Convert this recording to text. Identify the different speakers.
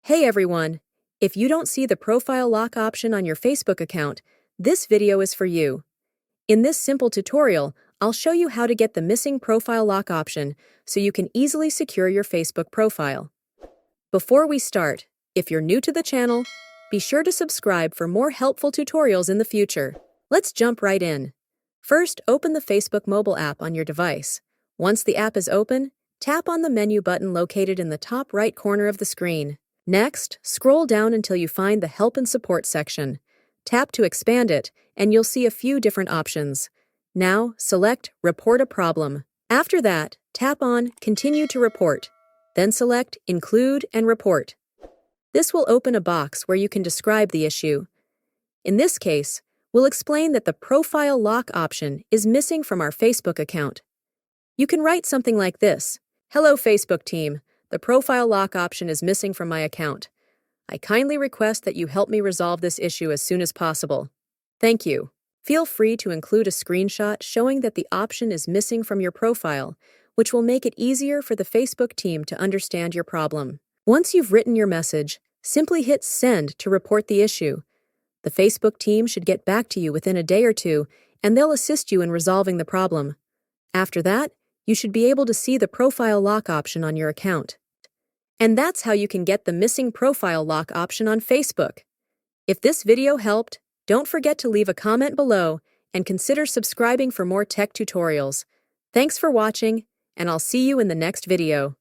Speaker 1: Hey everyone! If you don't see the profile lock option on your Facebook account, this video is for you. In this simple tutorial, I'll show you how to get the missing profile lock option so you can easily secure your Facebook profile. Before we start, if you're new to the channel, be sure to subscribe for more helpful tutorials in the future. Let's jump right in. First, open the Facebook mobile app on your device. Once the app is open, tap on the menu button located in the top right corner of the screen. Next, scroll down until you find the Help and Support section. Tap to expand it, and you'll see a few different options. Now, select Report a Problem. After that, tap on Continue to Report. Then select Include and Report. This will open a box where you can describe the issue. In this case, we'll explain that the profile lock option is missing from our Facebook account. You can write something like this: Hello Facebook team, the profile lock option is missing from my account. I kindly request that you help me resolve this issue as soon as possible. Thank you. Feel free to include a screenshot showing that the option is missing from your profile, which will make it easier for the Facebook team to understand your problem. Once you've written your message, simply hit Send to report the issue. The Facebook team should get back to you within a day or two, and they'll assist you in resolving the problem. After that, you should be able to see the profile lock option on your account. And that's how you can get the missing profile lock option on Facebook. If this video helped, don't forget to leave a comment below and consider subscribing for more tech tutorials. Thanks for watching, and I'll see you in the next video.